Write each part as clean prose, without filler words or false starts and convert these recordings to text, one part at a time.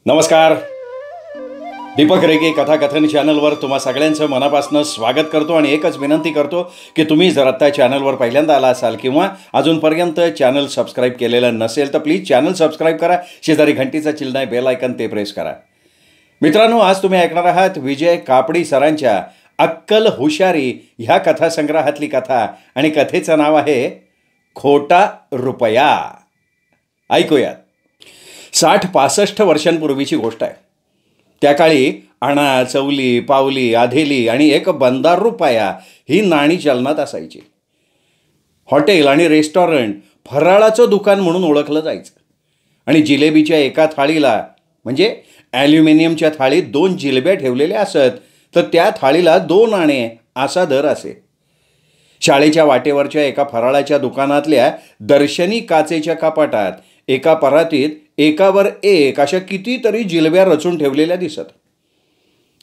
नमस्कार. दीपक रेगे कथाकथन चॅनलवर तुम्हा सगळ्यांचं मनापासून स्वागत करतो आणि एकच विनंती करतो की तुम्ही जर आत्ता चॅनलवर पहिल्यांदा आला असाल किंवा अजूनपर्यंत चॅनल सबस्क्राईब केलेलं नसेल तर प्लीज चॅनल सबस्क्राईब करा. शेजारी घंटीचा चिन्ह आहे, बेल आयकन ते प्रेस करा. मित्रांनो, आज तुम्ही ऐकणार आहात विजय कापडी सरांच्या अक्कल हुशारी ह्या कथासंग्रहातली कथा आणि कथेचं नाव आहे खोटा रुपया. ऐकूयात. 60-65 वर्षांपूर्वीची गोष्ट आहे. त्या काळी आणा, चवली, पावली, आधेली आणि एक बंदार रुपया ही नाणी चलनात असायची. हॉटेल आणि रेस्टॉरंट फराळाचं दुकान म्हणून ओळखलं जायचं आणि जिलेबीच्या एका थाळीला म्हणजे ॲल्युमिनियमच्या थाळीत 2 जिलेब्या ठेवलेल्या असत तर त्या थाळीला 2 आणे असा दर असे. शाळेच्या वाटेवरच्या एका फराळाच्या दुकानातल्या दर्शनी काचेच्या कपाटात एका परातीत एकावर एक अशा कितीतरी जिलब्या रचून ठेवलेल्या दिसत.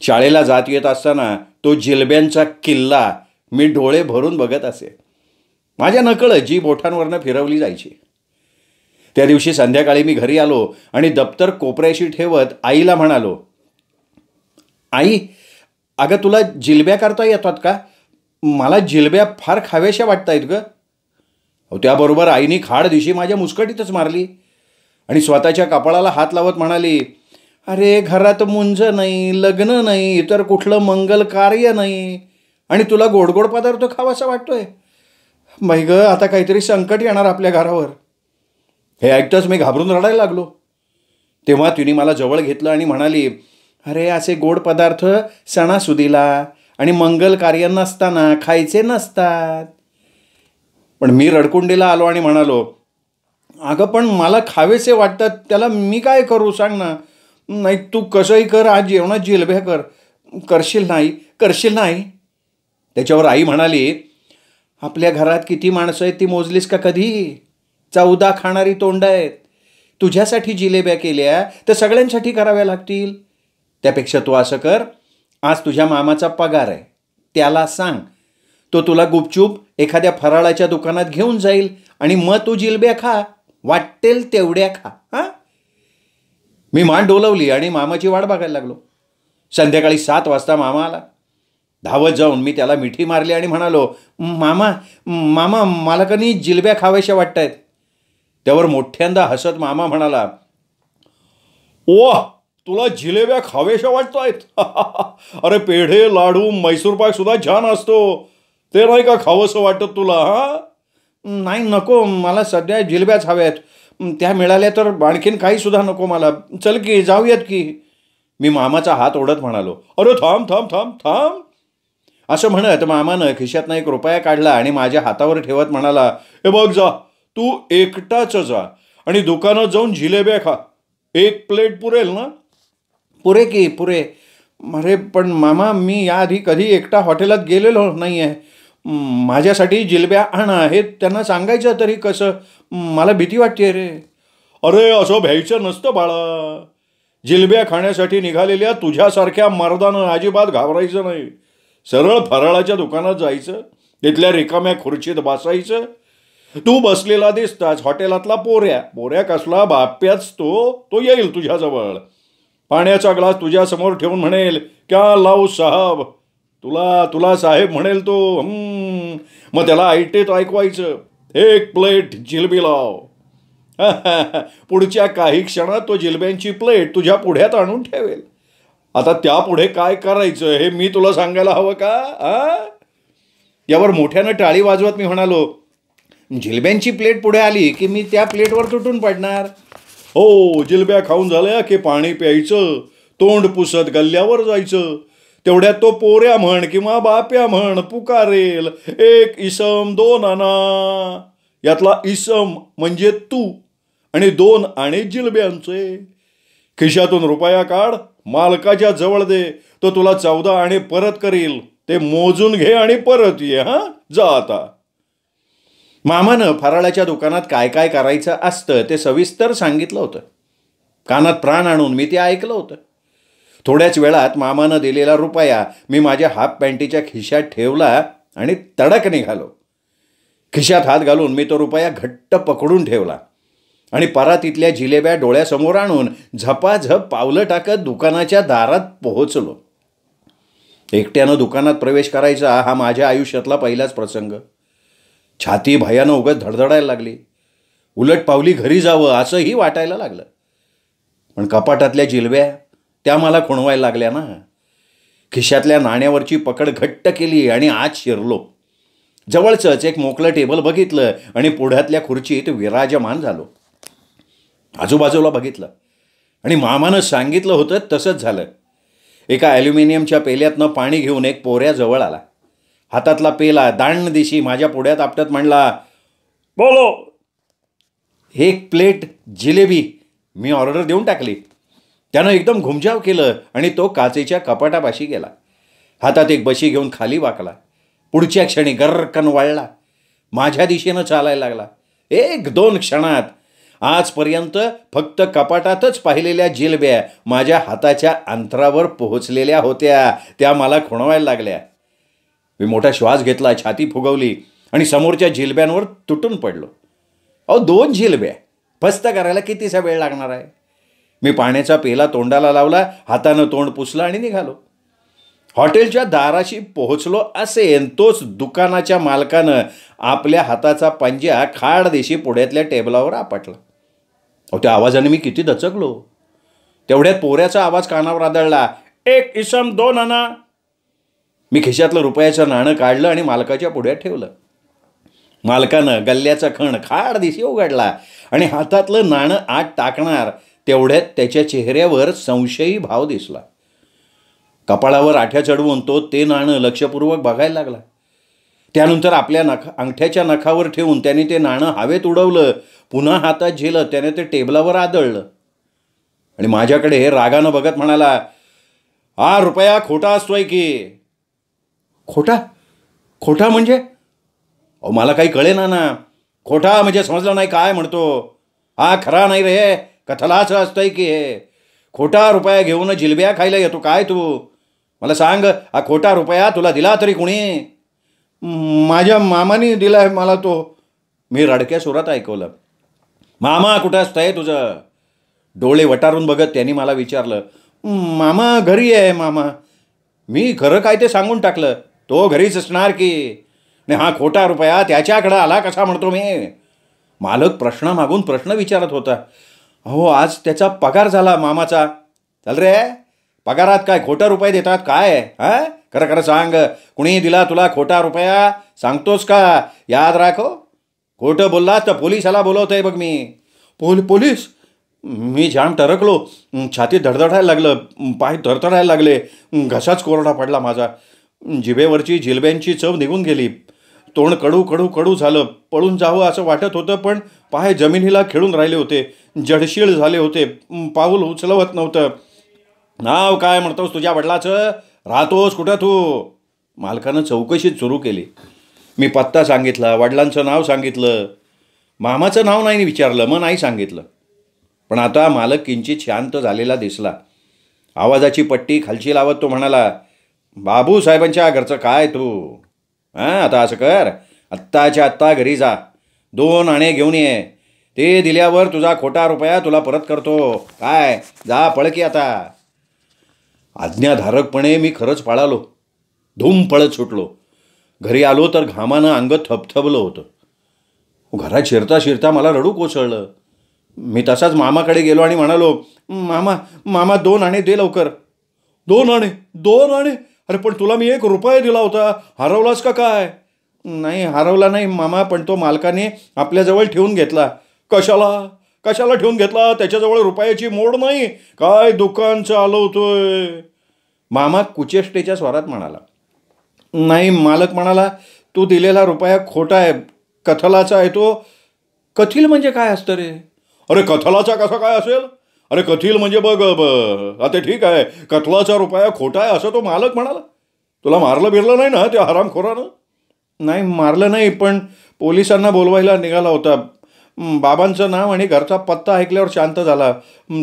शाळेला जात येत असताना तो जिलब्यांचा किल्ला मी डोळे भरून बघत असे. माझ्या नकळत जी बोटांवरनं फिरवली जायची. त्या दिवशी संध्याकाळी मी घरी आलो आणि दप्तर कोपऱ्याशी ठेवत आईला म्हणालो, आई, अगं तुला जिलब्या करता येतात का? मला जिलब्या फार खाव्याशा वाटत आहेत ग. त्याबरोबर आईनी खाड दिशी माझ्या मुस्कटीतच मारली आणि स्वतःच्या कपाळाला हात लावत म्हणाली, अरे घरात मुंज नाही, लग्न नाही, इतर कुठलं मंगल कार्य नाही आणि तुला गोड गोड पदार्थ खावासा वाटतोय. बाई ग, आता काहीतरी संकट येणार आपल्या घरावर. हे ऐकताच मी घाबरून रडायला लागलो. तेव्हा तिने मला जवळ घेतलं आणि म्हणाली, अरे असे गोड पदार्थ सणासुदीला आणि मंगल कार्य नसताना खायचे नसतात. पण मी रडकुंडीला आलो आणि म्हणालो, अगं पण मला खावेसे वाटतात, त्याला मी काय करू सांग ना. नाही तू कसंही कर, आज जेवणात जिलब्या कर. करशील नाही. त्याच्यावर आई म्हणाली, आपल्या घरात किती माणसं आहेत ती मोजलीस का कधी? 14 खाणारी तोंड आहेत. तुझ्यासाठी जिलेब्या केल्या तर सगळ्यांसाठी कराव्या लागतील. त्यापेक्षा तू असं कर, आज तुझ्या मामाचा पगार आहे, त्याला सांग, तो तुला गुपचूप एखाद्या फराळाच्या दुकानात घेऊन जाईल आणि मग तू जिलब्या खा, वाटेल तेवढ्या खा. हां. मी मान डोलवली आणि मामाची वाट बघायला लागलो. संध्याकाळी 7 वाजता मामा आला. धावत जाऊन मी त्याला मिठी मारली आणि म्हणालो, मामा मला कधी जिलब्या खाव्याशा वाटत आहेत. त्यावर मोठ्यांदा हसत मामा म्हणाला, ओह, तुला जिलेब्या खावेशा वाटत आहेत? अरे पेढे, लाडू, मैसूरपाक सुद्धा छान असतो, ते नाही का खावंसं वाटत तुला? हां. नाही नको, मला सध्या जिलब्याच हव्यात. त्या मिळाल्या तर आणखीन काही सुद्धा नको मला. चल की जाऊयात की. मी मामाचा हात ओढत म्हणालो, अरे थांब थांब थांब थांब. असं म्हणत मामानं खिशातनं 1 रुपया काढला आणि माझ्या हातावर ठेवत म्हणाला, हे बघ जा, तू एकटाच जा आणि दुकानात जाऊन जिलेब्या खा. 1 प्लेट पुरेल ना? पुरे की पुरे. अरे पण मामा, मी याआधी कधी एकटा हॉटेलात गेलेलो नाही आहे. माझ्यासाठी जिलब्या आणा हे त्यांना सांगायचं तरी कसं? मला भीती वाटते रे. अरे असं भ्यायचं नसतं बाळा. जिलब्या खाण्यासाठी निघालेल्या तुझ्यासारख्या मर्दानं अजिबात घाबरायचं नाही. सरळ फराळाच्या दुकानात जायचं, तिथल्या रिकाम्या खुर्चीत बसायचं. तू बसलेला दिसताच हॉटेलातला पोऱ्या कसला बाप्याच तो येईल तुझ्याजवळ. पाण्याचा ग्लास तुझ्यासमोर ठेवून म्हणेल, क्या लावू साहब? तुला साहेब म्हणेल तो. मग त्याला ऐटेत ऐकवायचं, 1 प्लेट जिलबी लाव. पुढच्या काही क्षणात तो जिलब्यांची प्लेट तुझ्या पुढ्यात आणून ठेवेल. आता त्यापुढे काय करायचं हे मी तुला सांगायला हवं का? यावर मोठ्यानं टाळी वाजवत मी म्हणालो, जिलब्यांची प्लेट पुढे आली की मी त्या प्लेटवर तुटून पडणार. हो, जिलब्या खाऊन झाल्या की पाणी प्यायचं, तोंड पुसत गल्ल्यावर जायचं. तेवढ्यात तो पोऱ्या म्हण किंवा बाप्या म्हण पुकारेल, 1 इसम 2 आणा. यातला इसम म्हणजे तू आणि 2 आणे जिलब्यांचे. खिशातून रुपया काढ, मालकाच्या जवळ दे, तो तुला 14 आणे परत करील. ते मोजून घे आणि परत ये. हां, जा आता. मामानं फराळाच्या दुकानात काय काय करायचं असतं ते सविस्तर सांगितलं होतं. कानात प्राण आणून मी ते ऐकलं होतं. थोड्याच वेळात मामानं दिलेला रुपया मी माझ्या हाफ पॅन्टीच्या खिशात ठेवला आणि तडक निघालो. खिशात हात घालून मी तो रुपया घट्ट पकडून ठेवला. आणि परातीतल्या जिलेब्या डोळ्यासमोर आणून झपाझप पावलं टाकत दुकानाच्या दारात पोहोचलो. एकट्यानं दुकानात प्रवेश करायचा हा माझ्या आयुष्यातला पहिलाच प्रसंग. छाती भयानं उगाच धडधडायला लागली. उलट पावली घरी जावं असंही वाटायला लागलं. पण कपाटातल्या जिलब्या त्या मला खुणवायला लागल्या ना. खिशातल्या नाण्यावरची पकड घट्ट केली आणि आत शिरलो. जवळचंच एक मोकळं टेबल बघितलं आणि पुढ्यातल्या खुर्चीत विराजमान झालो. आजूबाजूला बघितलं आणि मामानं सांगितलं होतं तसंच झालं. एका ॲल्युमिनियमच्या पेल्यातनं पाणी घेऊन एक पोऱ्या जवळ आला. हातातला पेला दांड दिशी माझ्या पुढ्यात आपटत म्हणला, बोलो. एक प्लेट जिलेबी मी ऑर्डर देऊन टाकली. त्यानं एकदम घुमजाव केलं आणि तो काचेच्या कपाटापाशी गेला. हातात एक बशी घेऊन खाली वाकला. पुढच्या क्षणी गर्रकन वळला. माझ्या दिशेनं चालायला लागला. 1-2 क्षणात आजपर्यंत फक्त कपाटातच पाहिलेल्या जिलब्या माझ्या हाताच्या अंतरावर पोहोचलेल्या होत्या. त्या मला खुणवायला लागल्या. मी मोठा श्वास घेतला, छाती फुगवली आणि समोरच्या जिलब्यांवर तुटून पडलो. 2 जिलब्या फस्त करायला कितीसा वेळ लागणार आहे. मी पाण्याचा पेला तोंडाला लावला, हातानं तोंड पुसलं आणि निघालो. हॉटेलच्या दाराशी पोहोचलो असेन तोच दुकानाच्या मालकानं आपल्या हाताचा पंजा खाडदेशी पुढ्यातल्या टेबलावर आपटला. त्या आवाजाने मी किती दचकलो. तेवढ्यात पोऱ्याचा आवाज कानावर आदळला, 1 इसम 2 आणा. मी खिशातलं रुपयाचं नाणं काढलं आणि मालकाच्या पुढ्यात ठेवलं. मालकानं गल्ल्याचा खण खाडदिशी उघडला आणि हातातलं नाणं आत टाकणार तेवढ्यात त्याच्या चेहऱ्यावर संशयी भाव दिसला. कपाळावर आठ्या चढवून तो ते नाणं लक्षपूर्वक बघायला लागला. त्यानंतर आपल्या अंगठ्याच्या नखावर ठेवून त्याने ते नाणं हवेत उडवलं. पुन्हा हातात झेलत त्याने ते टेबलावर आदळलं आणि माझ्याकडे हे रागानं बघत म्हणाला, हा रुपया खोटा असतोय की. खोटा? खोटा म्हणजे? मला काही कळेना ना. खोटा म्हणजे समजलं नाही काय म्हणतो. हा खरा नाही रे, कथलाचं असतंय की हे. खोटा रुपया घेऊन जिलब्या खायला येतो काय तू? मला सांग, हा खोटा रुपया तुला दिला तरी कुणी? माझ्या मामाने दिलाय मला तो. मी रडक्या सुरात ऐकवलं. मामा कुठं असतंय तुझं? डोळे वटारून बघत त्यांनी मला विचारलं. मामा घरी आहे मामा. मी खरं काय ते सांगून टाकलं. तो घरीच असणार की. नाही, हा खोटा रुपया त्याच्याकडं आला कसा म्हणतो मी? मालक प्रश्न मागून प्रश्न विचारत होता. आज त्याचा पगार झाला मामाचा. चल रे, पगारात काय खोटा रुपये देतात काय? खरं खरं सांग, कुणी दिला तुला खोटा रुपया? सांगतोस का? याद राखो. खोटं बोललास तर पोलिसाला बोलवतंय बघ मी. पोलीस? मी जाम टरकलो. छातीत धडधडायला लागलं, पाय थरथरायला लागले, घसाच कोरडा पडला माझा. जिभेवरची जिलब्यांची चव निघून गेली. तोंड कडू कडू कडू झालं. पळून जावं असं वाटत होतं, पण पाय जमिनीला खिळून राहिले होते. जडशीळ झाले होते. पाऊल उचलवत नव्हतं. नाव काय म्हणतोस तुझ्या वडिलाचं? राहतोस कुठं तू? मालकानं चौकशी सुरू केली. मी पत्ता सांगितला, वडिलांचं नाव सांगितलं. मामाचं नाव नाही विचारलं, मग नाही सांगितलं. पण आता मालक किंचित शांत झालेला दिसला. आवाजाची पट्टी खालची लावत तो म्हणाला, बाबूसाहेबांच्या घरचं काय तू? आता असं कर, आत्ताच्या आत्ता घरी जा, 2 आणे घेऊन ये. ते दिल्यावर तुझा खोटा रुपया तुला परत करतो. काय, जा पळ की आता. आज्ञाधारकपणे मी खरंच पळालो. धूम पळत सुटलो. घरी आलो तर घामानं अंग थपथपलं होतं. घरात शिरता शिरता मला रडू कोसळलं. मी तसाच मामाकडे गेलो आणि म्हणालो, मामा 2 आणे दे लवकर. 2 आणे? 2 आणे? अरे पण तुला मी 1 रुपया दिला होता. हरवलास का काय? नाही, हरवला नाही मामा, पण तो मालकाने आपल्याजवळ ठेवून घेतला. कशाला ठेवून घेतला? त्याच्याजवळ रुपयाची मोड नाही काय? दुकान चालवतोय. मामा कुचेष्टेच्या स्वरात म्हणाला. नाही, मालक म्हणाला, तू दिलेला रुपया खोटा आहे, कथलाचा आहे तो. कथील म्हणजे काय असतं रे? अरे कथलाचा कसा काय असेल? अरे कथील म्हणजे बघ, आता ठीक आहे, कथलाचा रुपया खोटा आहे असं तो मालक म्हणाला. तुला मारलं बिरलं नाही ना त्या हरामखोरानं? नाही, मारलं नाही, पण पोलिसांना बोलवायला निघाला होता. बाबांचं नाव आणि घरचा पत्ता ऐकल्यावर शांत झाला.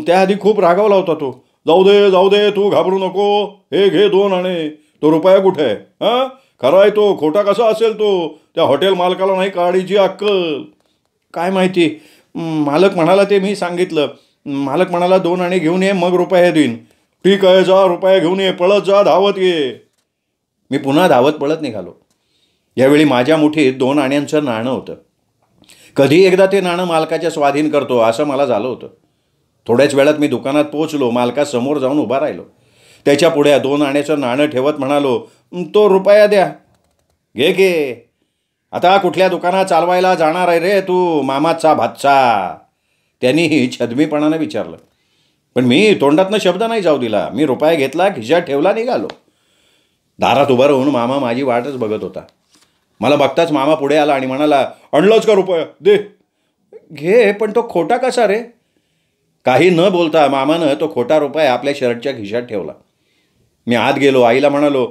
त्याआधी खूप रागावला होता तो. जाऊ दे, तू घाबरू नको. हे घे 2 आणे. तो रुपया कुठे आहे? खरा आहे तो, खोटा कसा असेल तो? त्या हॉटेल मालकाला नाही काढीची अक्कल. काय माहिती, मालक म्हणाला ते मी सांगितलं. मालक म्हणाला 2 आणे घेऊन ये, मग रुपये देईन. ठीक आहे, जा रुपये घेऊन ये, पळत जा, धावत ये. मी पुन्हा धावत पळत निघालो. यावेळी माझ्या मुठीत 2 आण्यांचं नाणं होतं. कधी एकदा ते नाणं मालकाच्या स्वाधीन करतो असं मला झालं होतं. थोड्याच वेळात मी दुकानात पोचलो. मालकासमोर जाऊन उभा राहिलो. त्याच्या पुढे 2 आण्याचं नाणं ठेवत म्हणालो, तो रुपया द्या. घे. आता कुठल्या दुकानात चालवायला जाणार आहे रे तू, मामाचा भातचा? त्यांनीही छदमीपणानं विचारलं. पण मी तोंडातनं शब्द नाही जाऊ दिला. मी रुपया घेतला, खिशात ठेवला, निघालो. दारात उभा राहून मामा माझी वाटच बघत होता. मला बघताच मामा पुढे आला आणि म्हणाला, आणलाच का रुपया? दे. घे, पण तो खोटा कसा रे? काही न बोलता मामानं तो खोटा रुपया आपल्या शर्टच्या खिशात ठेवला. मी आत गेलो. आईला म्हणालो,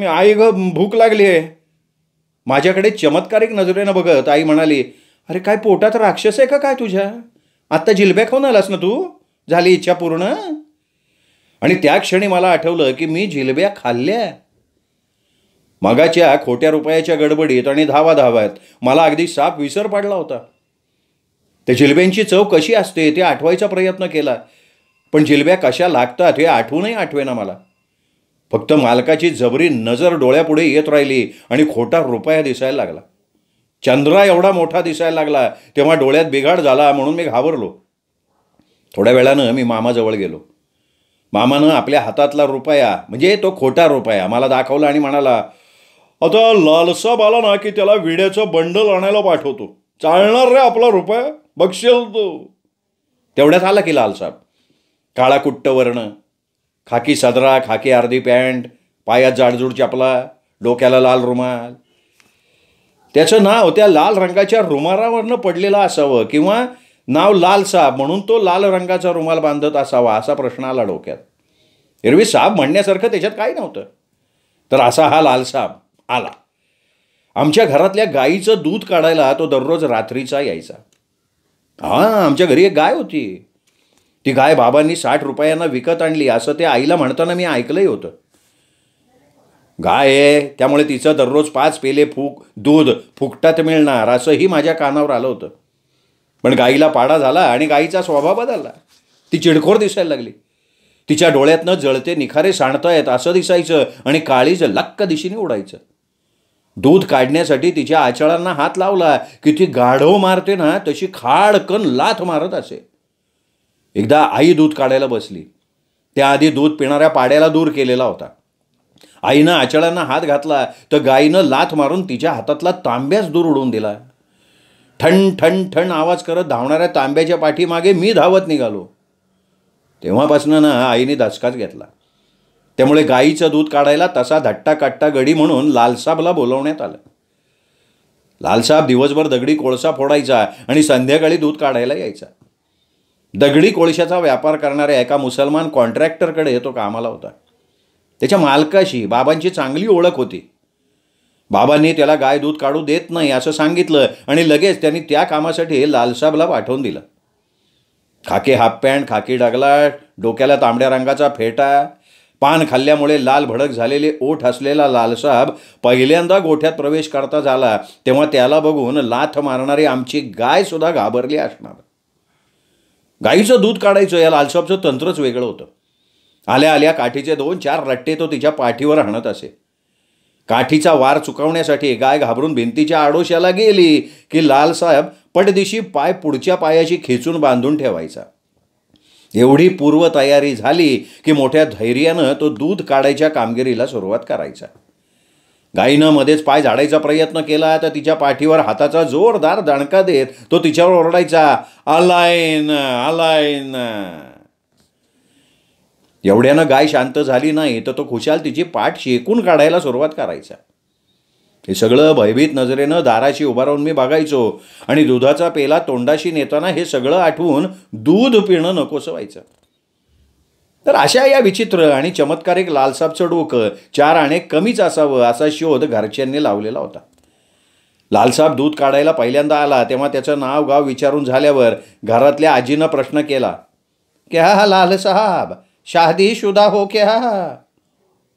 आई गं, भूक लागली आहे. माझ्याकडे चमत्कारिक नजरेनं बघत आई म्हणाली, अरे काय पोटात राक्षस आहे का काय तुझ्या? आत्ता जिलब्या खाऊन आलास ना तू? झाली इच्छा पूर्ण? आणि त्या क्षणी मला आठवलं की मी जिलब्या खाल्ल्या. मगाच्या खोट्या रुपयाच्या गडबडीत आणि धावात मला अगदी साप विसर पडला होता. त्या जिलब्यांची चव कशी असते ते आठवायचा प्रयत्न केला, पण जिलब्या कशा लागतात हे आठवूनही आठवेना मला. फक्त मालकाची जबरी नजर डोळ्यापुढे येत राहिली आणि खोटा रुपया दिसायला लागला. चंद्रा एवढा मोठा दिसायला लागला. तेव्हा डोळ्यात बिघाड झाला म्हणून मी घाबरलो. थोड्या वेळानं मी मामाजवळ गेलो. मामानं आपल्या हातातला रुपया, म्हणजे तो खोटा रुपया, मला दाखवला आणि म्हणाला, आता लालसाब आला ना की त्याला विड्याचं बंडल आणायला पाठवतो. चालणार रे आपला रुपया, बघशील तो. तेवढ्यात आला की लालसाब. काळा कुट्ट वर्ण, खाकी सदरा, खाकी अर्धी पॅन्ट, पायात जाडजूड चपला, डोक्याला लाल रुमाल. त्याचं नाव त्या लाल रंगाच्या रुमालावरनं पडलेलं असावं किंवा नाव लालसाब म्हणून तो लाल रंगाचा रुमाल बांधत असावा असा प्रश्न आला डोक्यात. एरवी साब म्हणण्यासारखं त्याच्यात काही नव्हतं. तर असा हा लालसाब आला. आमच्या घरातल्या गाईचं दूध काढायला तो दररोज रात्रीचा यायचा. आमच्या घरी एक गाय होती. ती गाय बाबांनी 60 रुपयांना विकत आणली असं ते आईला म्हणताना मी ऐकलंही होतं. गाय आहे त्यामुळे तिचं दररोज 5 पेले दूध फुकटात मिळणार असंही माझ्या कानावर आलं होतं. पण गाईला पाडा झाला आणि गाईचा स्वभाव बदलला. ती चिडखोर दिसायला लागली. तिच्या डोळ्यातनं जळते निखारे सांडतायत असं दिसायचं आणि काळीज लक्क दिशेने उडायचं. दूध काढण्यासाठी तिच्या आचळांना हात लावला की ती गाढव मारते ना तशी खाडकन लाथ मारत असे. एकदा आई दूध काढायला बसली. त्याआधी दूध पिणाऱ्या पाड्याला दूर केलेला होता. आईनं आचळांना हात घातला तर गाईनं लाथ मारून तिच्या हातातला तांब्याच दूर उडवून दिला. ठण ठण ठण आवाज करत धावणाऱ्या तांब्याच्या पाठीमागे मी धावत निघालो. तेव्हापासून ना आईने धसकाच घेतला. त्यामुळे गाईचं दूध काढायला तसा धट्टा कट्टा गडी म्हणून लालसाबला बोलवण्यात आलं. लालसाब दिवसभर दगडी कोळसा फोडायचा आणि संध्याकाळी दूध काढायला यायचा. दगडी कोळशाचा व्यापार करणाऱ्या एका मुसलमान कॉन्ट्रॅक्टरकडे तो कामाला होता. त्याच्या मालकाशी बाबांची चांगली ओळख होती. बाबांनी त्याला गाय दूध काढू देत नाही असं सांगितलं आणि लगेच त्यांनी त्या कामासाठी लालसाबला पाठवून दिलं. खाकी हाफ पॅन्ट, खाकी डगला, डोक्याला तांबड्या रंगाचा फेटा, पान खाल्ल्यामुळे लाल भडक झालेले ओठ असलेला लालसाब पहिल्यांदा गोठ्यात प्रवेश करता झाला तेव्हा त्याला बघून लाथ मारणारी आमची गाय सुद्धा घाबरली असणार. गाईचं दूध काढायचं या लालसाबचं तंत्रच वेगळं होतं. आल्या आल्या काठीचे 2-4 रट्टे तो तिच्या पाठीवर हाणत असे. काठीचा वार चुकवण्यासाठी गाय घाबरून भिंतीच्या आडोशाला गेली की लालसाहेब पटदिशी पाय पुढच्या पायाशी खेचून बांधून ठेवायचा. एवढी पूर्वतयारी झाली की मोठ्या धैर्यानं तो दूध काढायच्या कामगिरीला सुरुवात करायचा. गायीनं मध्येच पाय झाडायचा प्रयत्न केला तर तिच्या पाठीवर हाताचा जोरदार दणका देत तो तिच्यावर ओरडायचा, आलायन आलायन. एवढ्यानं गाय शांत झाली नाही तर तो खुशाल तिची पाठ शेकून काढायला सुरुवात करायचा. हे सगळं भयभीत नजरेनं दाराशी उभा राहून मी बघायचो आणि दुधाचा पेला तोंडाशी नेताना हे सगळं आठवून दूध पिणं नकोसं व्हायचं. तर अशा या विचित्र आणि चमत्कारिक लालसाबचं डोकं 4 आणे कमीच असावं असा शोध घरच्यांनी लावलेला होता. लालसाब दूध काढायला पहिल्यांदा आला तेव्हा त्याचं नाव गाव विचारून झाल्यावर घरातल्या आजीनं प्रश्न केला, क्या लालसाब शादीशुदा हो क्या?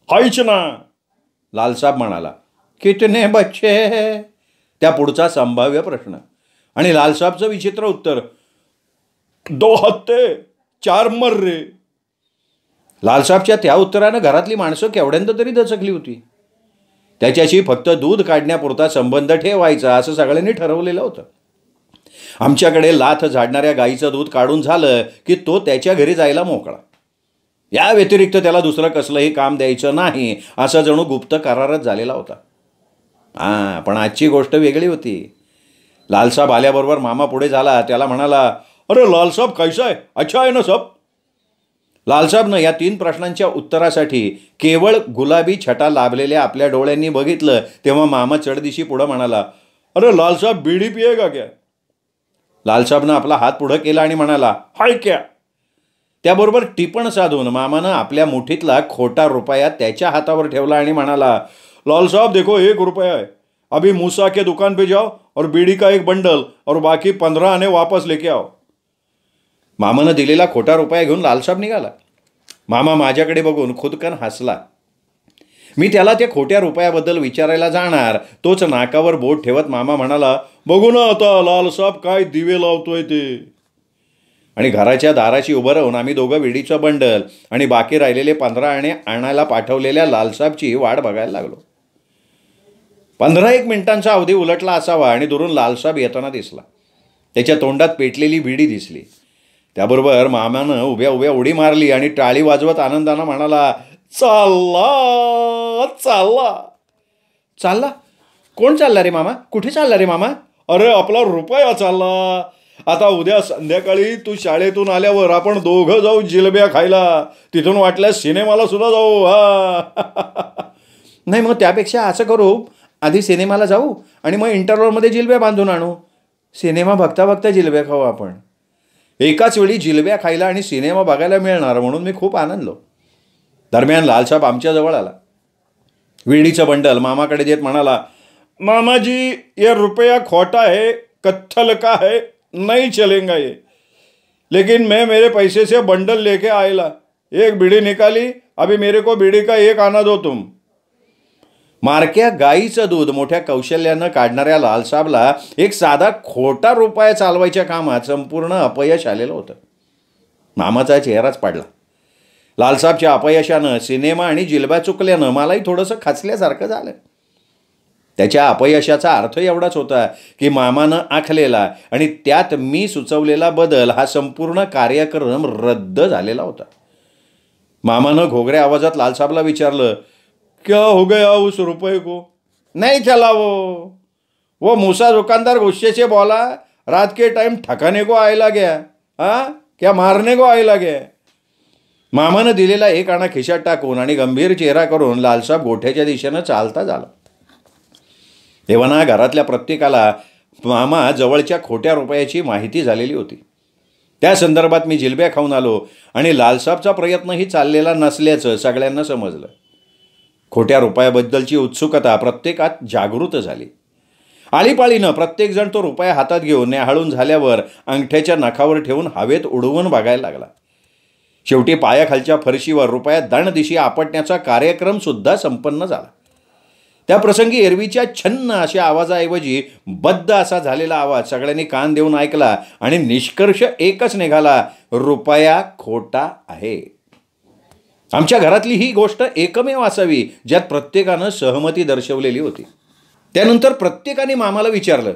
हायच ना, लालसाब म्हणाला. कितने बच्चे? त्या पुढचा संभाव्य प्रश्न आणि लालसाबचं विचित्र उत्तर, 2 हत्ते 4 मर्रे. लालसाबच्या त्या उत्तरानं घरातली माणसं केवढ्यांदा तरी दचकली होती. त्याच्याशी फक्त दूध काढण्यापुरता संबंध ठेवायचा असं सगळ्यांनी ठरवलेलं होतं. आमच्याकडे लाथ झाडणाऱ्या गाईचं दूध काढून झालं की तो त्याच्या घरी जायला मोकळा. या व्यतिरिक्त त्याला दुसरं कसलंही काम द्यायचं नाही असा जणू गुप्त करारच झालेला होता. पण आजची गोष्ट वेगळी होती. लालसाब आल्याबरोबर मामा पुढे झाला. त्याला म्हणाला, अरे लालसाब कैसा आहे? अच्छा आहे ना सब? लालसाबनं या 3 प्रश्नांच्या उत्तरासाठी केवळ गुलाबी छटा लाभलेल्या आपल्या डोळ्यांनी बघितलं तेव्हा मामा चढदिशी पुढं म्हणाला, अरे लालसाब बीडी पिएगा क्या? लालसाबनं आपला हात पुढं केला आणि म्हणाला, हाय क्या? त्याबरोबर टिपण साधून मामानं आपल्या मुठीतला खोटा रुपया त्याच्या हातावर ठेवला आणि म्हणाला, लालसाब देखो 1 रुपया है. अभी मूसा के दुकान पे जाओ और बीड़ी का 1 बंडल और बाकी 15 आने वापस लेके आओ. मामानं दिलेला खोटा रुपया घेऊन लालसाब निघाला. मामा माझ्याकडे बघून खुदकन हसला. मी त्याला त्या खोट्या रुपयाबद्दल विचारायला जाणार तोच नाकावर बोट ठेवत मामा म्हणाला, बघू ना आता लालसाब काय दिवे लावतोय ते. आणि घराच्या दाराशी उभं राहून आम्ही दोघं विडीचं बंडल आणि बाकी राहिलेले 15 आणे आणायला पाठवलेल्या लालसाबची वाट बघायला लागलो. 15-1 मिनिटांचा अवधी उलटला असावा आणि दुरून लालसाब येताना दिसला. त्याच्या तोंडात पेटलेली बिडी दिसली. त्याबरोबर मामानं उभ्या उभ्या उडी मारली आणि टाळी वाजवत आनंदानं म्हणाला, चालला चालला. चालला? कोण चालला रे मामा? कुठे चालला रे मामा? अरे आपला रुपया चालला. आता उद्या संध्याकाळी तू शाळेतून आल्यावर आपण दोघं जाऊ जिलब्या खायला. तिथून वाटल्यास सिनेमाला सुद्धा जाऊ. नाही मग त्यापेक्षा असं करू, आधी सिनेमाला जाऊ आणि मग इंटरव्हलमध्ये जिलब्या बांधून आणू. सिनेमा बघता बघता जिलब्या खाऊ आपण. एकाच वेळी जिलब्या खायला आणि सिनेमा बघायला मिळणार म्हणून मी खूप आनंदलो. दरम्यान लालसाब आमच्याजवळ आला. विडीचं बंडल मामाकडे देत म्हणाला, मामाजी ये रुपया खोटा है, कत्थल का है, नहीं चलेगा ये. लेकिन मैं मेरे पैसे से बंडल लेके आयला. 1 बीड़ी निकाली. अभी मेरे को बीड़ी का 1 आना दो तुम. मारक्या गाईचं दूध मोठ्या कौशल्यानं काढणाऱ्या लालसाबला एक साधा खोटा रुपया चालवायच्या कामात संपूर्ण अपयश आलेलं होतं. मामाचा चेहराच पडला. लालसाबच्या अपयशानं सिनेमा आणि जिलब्या चुकल्यानं मलाही थोडंसं खचल्यासारखं झालं. त्याच्या अपयशाचा अर्थ एवढाच होता की मामानं आखलेला आणि त्यात मी सुचवलेला बदल हा संपूर्ण कार्यक्रम रद्द झालेला होता. मामानं घोगऱ्या आवाजात लालसाबला विचारलं, क्या हो गया उस रुपये को? नहीं चला वो मूसा दुकानदार गुस्से से बोला, रात के टाइम ठकाने को आयला गया. क्या मारने को आयला गया? मामानं दिलेला 1 आणा खिशात टाकून आणि गंभीर चेहरा करून लालसाब गोठ्याच्या दिशेनं चालता झाला. तेव्हा घरातल्या प्रत्येकाला मामा जवळच्या खोट्या रुपयाची माहिती झालेली होती. त्या संदर्भात मी जिलब्या खाऊन आलो आणि लालसाबचा प्रयत्नही चाललेला नसल्याचं सगळ्यांना समजलं. खोट्या रुपयाबद्दलची उत्सुकता प्रत्येकात जागृत झाली. आळीपाळीनं प्रत्येकजण तो रुपया हातात घेऊन न्याहाळून झाल्यावर अंगठ्याच्या नखावर ठेवून हवेत उडवून बघायला लागला. शेवटी पायाखालच्या फरशीवर रुपया दणदिशी आपटण्याचा कार्यक्रम सुद्धा संपन्न झाला. त्या प्रसंगी एरवीच्या छन्न अशा आवाजाऐवजी बद्ध असा झालेला आवाज सगळ्यांनी कान देऊन ऐकला आणि निष्कर्ष एकच निघाला, रुपया खोटा आहे. आमच्या घरातली ही गोष्ट एकमेव असावी ज्यात प्रत्येकानं सहमती दर्शवलेली होती. त्यानंतर प्रत्येकाने मामाला विचारलं,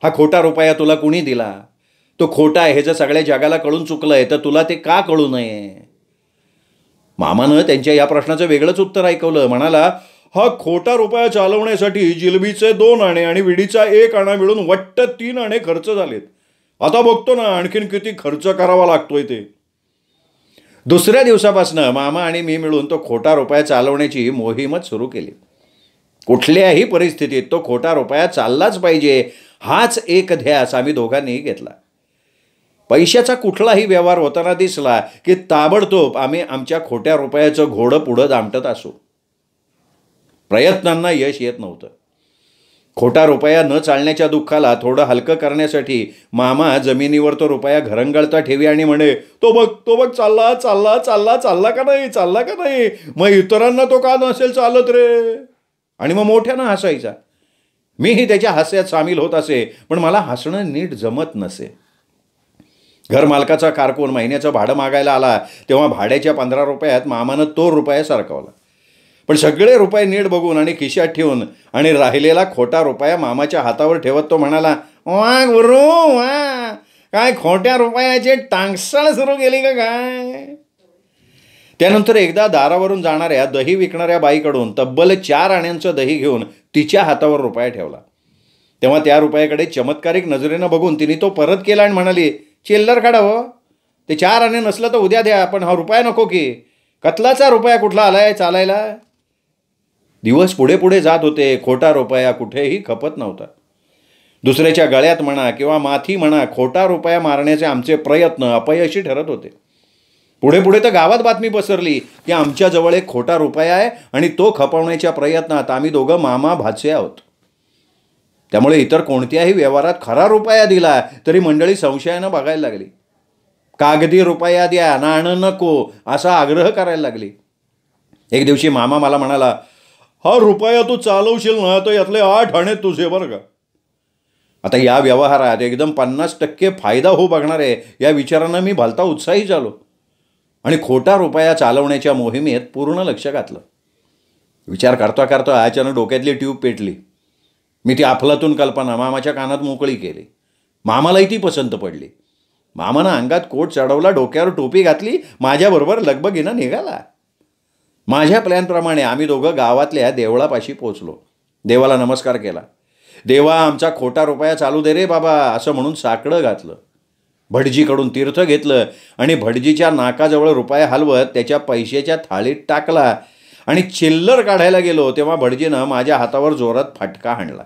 हा खोटा रुपया तुला कुणी दिला? तो खोटा आहे हे जर सगळ्या जगाला कळून चुकलंय तर तुला ते का कळू नये? मामानं त्यांच्या या प्रश्नाचं वेगळंच उत्तर ऐकवलं. म्हणाला, हा खोटा रुपया चालवण्यासाठी जिलबीचे 2 आणे आणि विडीचा 1 आणा मिळून वट्ट 3 आणे खर्च झालेत. आता बघतो ना आणखीन किती खर्च करावा लागतोय ते. दुसऱ्या दिवसापासून मामा आणि मी मिळून तो खोटा रुपया चालवण्याची मोहीमच सुरू केली. कुठल्याही परिस्थितीत तो खोटा रुपया चाललाच पाहिजे हाच एक ध्यास आम्ही दोघांनीही घेतला. पैशाचा कुठलाही व्यवहार होताना दिसला की ताबडतोब आम्ही आमच्या खोट्या रुपयाचं घोडं पुढं दामटत असू. प्रयत्नांना यश येत नव्हतं. खोटा रुपया न चालण्याच्या दुःखाला थोडं हलकं करण्यासाठी मामा जमिनीवर तो रुपया घरंगळता ठेवी आणि म्हणे, तो बघ चालला चालला चालला चालला का नाही, चालला का नाही, मग इतरांना तो का नसेल चालत रे? आणि मग मोठ्यानं हसायचा. मीही त्याच्या हास्यात सामील होत असे, पण मला हसणं नीट जमत नसे. घरमालकाचा कारकून महिन्याचं भाडं मागायला आला तेव्हा भाड्याच्या 15 रुपयात मामानं तो रुपया सरकवला. पण सगळे रुपये नीट बघून आणि खिशात ठेवून आणि राहिलेला खोटा रुपया मामाच्या हातावर ठेवत तो म्हणाला, वा गुरु वा, काय खोट्या रुपयाचे टांगसाळ सुरू केली का काय. त्यानंतर एकदा दारावरून जाणाऱ्या दही विकणाऱ्या बाईकडून तब्बल 4 आण्यांचं दही घेऊन तिच्या हातावर रुपया ठेवला. तेव्हा त्या रुपयाकडे चमत्कारिक नजरेनं बघून तिने तो परत केला आणि म्हणाली, चिल्लर काढा हो, ते 4 आणे नसलं तर उद्या द्या, पण हा रुपया नको की. कतलाचा रुपया कुठला आलाय चालायला. दिवस पुढे पुढे जात होते. खोटा रुपया कुठेही खपत नव्हता. दुसऱ्याच्या गळ्यात म्हणा किंवा माथी म्हणा, खोटा रुपया मारण्याचे आमचे प्रयत्न अपयशी ठरत होते. पुढे पुढे तर गावात बातमी पसरली की आमच्याजवळ एक खोटा रुपया आहे आणि तो खपवण्याच्या प्रयत्नात आम्ही दोघं मामा भाचे आहोत. त्यामुळे इतर कोणत्याही व्यवहारात खरा रुपया दिला तरी मंडळी संशयानं बघायला लागली. कागदी रुपया द्या, नाणं नको असा आग्रह करायला लागली. एक दिवशी मामा मला म्हणाला, हा रुपया तू चालवशील ना तर यातले 8 आणे तुझे बरं का. आता या व्यवहारात एकदम 50% फायदा होऊ बघणार आहे या विचारानं मी भलता उत्साही झालो आणि खोटा रुपया चालवण्याच्या मोहिमेत पूर्ण लक्ष घातलं. विचार करता करता अचानक डोक्यातली ट्यूब पेटली. मी ती अफलातून कल्पना मामाच्या कानात मोकळी केली. मामालाही ती पसंत पडली. मामानं अंगात कोट चढवला, डोक्यावर टोपी घातली, माझ्याबरोबर लगबगीनं निघाला. माझ्या प्लॅनप्रमाणे आम्ही दोघं गावातल्या देवळापाशी पोचलो. देवाला नमस्कार केला. देवा, आमचा खोटा रुपया चालू दे रे बाबा असं म्हणून साकडं घातलं. भटजीकडून तीर्थ घेतलं आणि भटजीच्या नाकाजवळ रुपया हलवत त्याच्या पैशाच्या थाळीत टाकला आणि चिल्लर काढायला गेलो तेव्हा भटजीनं माझ्या हातावर जोरात फटका हाणला.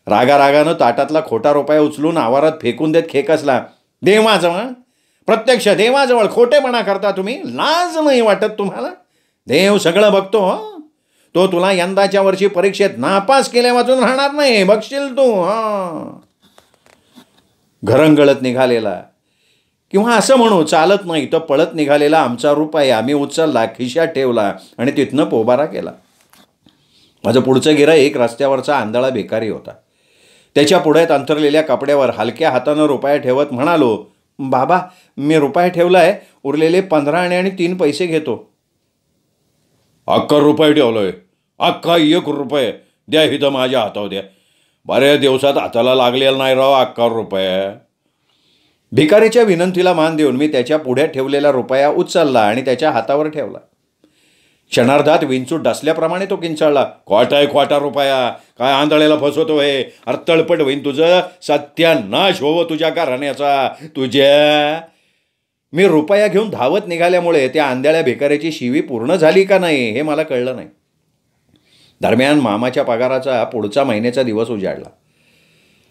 रागारागानं ताटातला खोटा रुपया उचलून आवारात फेकून देत खेकसला, देवाजवळ, प्रत्यक्ष देवाजवळ खोटेपणा करता तुम्ही, लाज नाही वाटत तुम्हाला. देव सगळं बघतो. तो तुला यंदाच्या वर्षी परीक्षेत नापास केल्या वाचून राहणार नाही, बघशील तू. घरंगळत निघालेला किंवा असं म्हणू चालत नाही तर पळत निघालेला आमचा रुपया आम्ही उचलला, खिशात ठेवला आणि तिथनं पोबारा केला. माझं पुढचं गिऱ्हाईक रस्त्यावरचा आंधळा भिकारी होता. त्याच्या पुढ्यात अंथरलेल्या कपड्यावर हलक्या हातानं रुपया ठेवत म्हणालो, बाबा मी रुपया ठेवलाय, उरलेले 15 आणे आणि 3 पैसे घेतो. अख्खा रुपये ठेवलोय, अख्खा 1 रुपये द्या, इथं माझ्या हातावर द्या. बऱ्याच दिवसात हाताला लागलेला नाही राव अख्खा रुपया. भिकारीच्या विनंतीला मान देऊन मी त्याच्या पुढ्यात ठेवलेला रुपया उचलला आणि त्याच्या हातावर ठेवला. क्षणार्धात विंचूट डसल्याप्रमाणे तो किंचाळला, खोटा रुपया, काय आंधळेला फसवतो हे, अर्थळपट होईन तुझं, सत्यानाश होवं तुझ्या घराण्याचा तुझ्या. मी रुपया घेऊन धावत निघाल्यामुळे त्या आंधळ्या भिकाऱ्याची शिवी पूर्ण झाली का नाही हे मला कळलं नाही. दरम्यान मामाच्या पगाराचा पुढचा महिन्याचा दिवस उजाडला.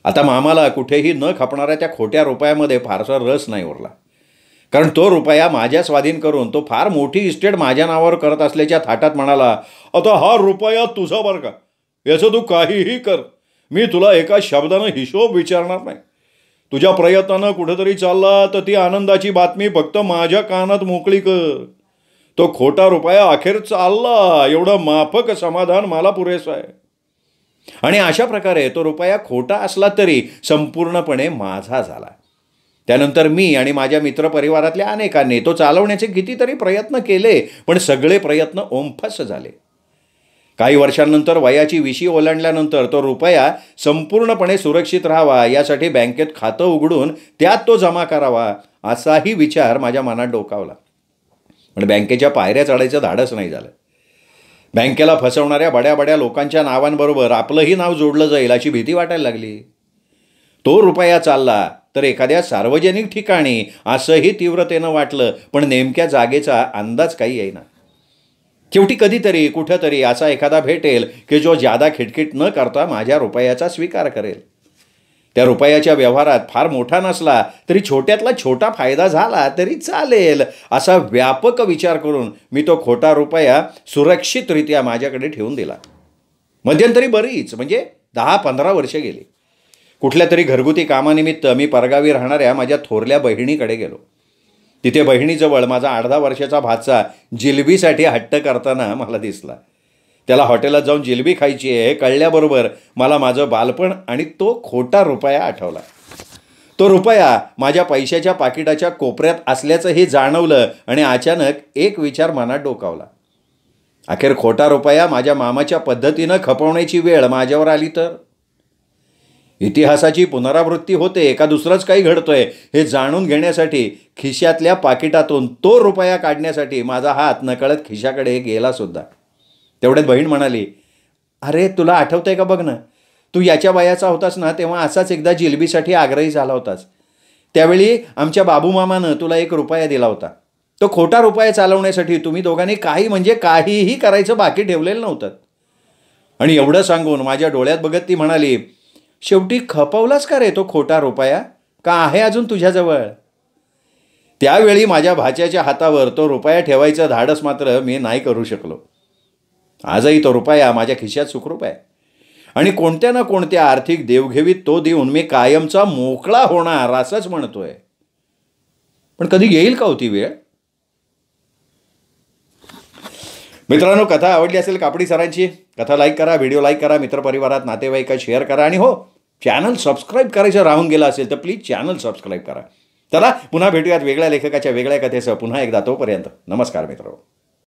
आता मामाला कुठेही न खपणाऱ्या त्या खोट्या रुपयामध्ये फारसा रस नाही उरला, कारण तो रुपया माझ्या स्वाधीन करून तो फार मोठी इस्टेट माझ्या नावावर करत असल्याच्या थाटात म्हणाला, आता हा रुपया तुझा बरं का, याचं तू काहीही कर, मी तुला एका शब्दानं हिशोब विचारणार नाही. तुझ्या प्रयत्नानं कुठेतरी चालला तर ती आनंदाची बातमी फक्त माझ्या कानात मोकळी कर. तो खोटा रुपया अखेर चालला एवढं माफक समाधान मला पुरेसं आहे. आणि अशा प्रकारे तो रुपया खोटा असला तरी संपूर्णपणे माझा झाला. त्यानंतर मी आणि माझ्या मित्रपरिवारातल्या अनेकांनी तो चालवण्याचे कितीतरी प्रयत्न केले, पण सगळे प्रयत्न ओमफस झाले. काही वर्षांनंतर वयाची 20 ओलांडल्यानंतर तो रुपया संपूर्णपणे सुरक्षित राहावा यासाठी बँकेत खातं उघडून त्यात तो जमा करावा असाही विचार माझ्या मनात डोकावला. पण बँकेच्या पायऱ्या चढायचं धाडस नाही झालं. बँकेला फसवणाऱ्या बड्या लोकांच्या नावांबरोबर आपलंही नाव जोडलं जाईल अशी भीती वाटायला लागली. तो रुपया चालला तर एखाद्या सार्वजनिक ठिकाणी असंही तीव्रतेनं वाटलं, पण नेमक्या जागेचा अंदाज काही येईना. शेवटी कधीतरी कुठंतरी असा एखादा भेटेल की जो जादा खिटखिट न करता माझ्या रुपयाचा स्वीकार करेल. त्या रुपयाच्या व्यवहारात फार मोठा नसला तरी छोट्यातला छोटा फायदा झाला तरी चालेल असा व्यापक विचार करून मी तो खोटा रुपया सुरक्षितरित्या माझ्याकडे ठेवून दिला. मध्यंतरी बरीच म्हणजे 10-15 वर्षे गेली. कुठल्या तरी घरगुती कामानिमित्त मी परगावी राहणाऱ्या माझ्या थोरल्या बहिणीकडे गेलो. तिथे बहिणीजवळ माझा 8-10 वर्षाचा भाचा जिलबीसाठी हट्ट करताना मला दिसला. त्याला हॉटेलात जाऊन जिलबी खायची आहे हे कळल्याबरोबर मला माझं बालपण आणि तो खोटा रुपया आठवला. तो रुपया माझ्या पैशाच्या पाकिटाच्या कोपऱ्यात असल्याचं हे जाणवलं आणि अचानक एक विचार मनात डोकावला. अखेर खोटा रुपया माझ्या मामाच्या पद्धतीनं खपवण्याची वेळ माझ्यावर आली तर? इतिहासाची पुनरावृत्ती होते का दुसरंच काही घडतंय हे जाणून घेण्यासाठी खिशातल्या पाकिटातून तो रुपया काढण्यासाठी माझा हात नकळत खिशाकडे गेला सुद्धा. तेवढ्यात बहीण म्हणाली, अरे तुला आठवतंय का बघ ना, तू याच्या वयाचा होतास ना तेव्हा असाच एकदा जिलबीसाठी आग्रही झाला होतास. त्यावेळी आमच्या बाबूमामानं तुला 1 रुपया दिला होता. तो खोटा रुपया चालवण्यासाठी तुम्ही दोघांनी काही म्हणजे काहीही करायचं बाकी ठेवलेलं नव्हतं. आणि एवढं सांगून माझ्या डोळ्यात बघत ती म्हणाली, शेवटी खपवलाच का रे तो खोटा रुपया, का आहे अजून तुझ्याजवळ? त्यावेळी माझ्या भाच्याच्या हातावर तो रुपया ठेवायचं धाडस मात्र मी नाही करू शकलो. आजही तो रुपया माझ्या खिशात सुखरूप आहे आणि कोणत्या ना कोणत्या आर्थिक देवघेवीत तो देऊन मी कायमचा मोकळा होणार असंच म्हणतोय. पण कधी येईल का होती वेळ? मित्रांनो, कथा आवडली असेल कापडी सरांची, कथा लाईक करा, व्हिडिओ लाईक करा, मित्रपरिवारात नातेवाईकात शेअर करा आणि हो, चॅनल सबस्क्राईब करायचं राहून गेलं असेल तर प्लीज चॅनल सबस्क्राईब करा. चला पुन्हा भेटूयात वेगळ्या लेखकाच्या वेगळ्या कथेसह पुन्हा एकदा. तोपर्यंत नमस्कार मित्रांनो.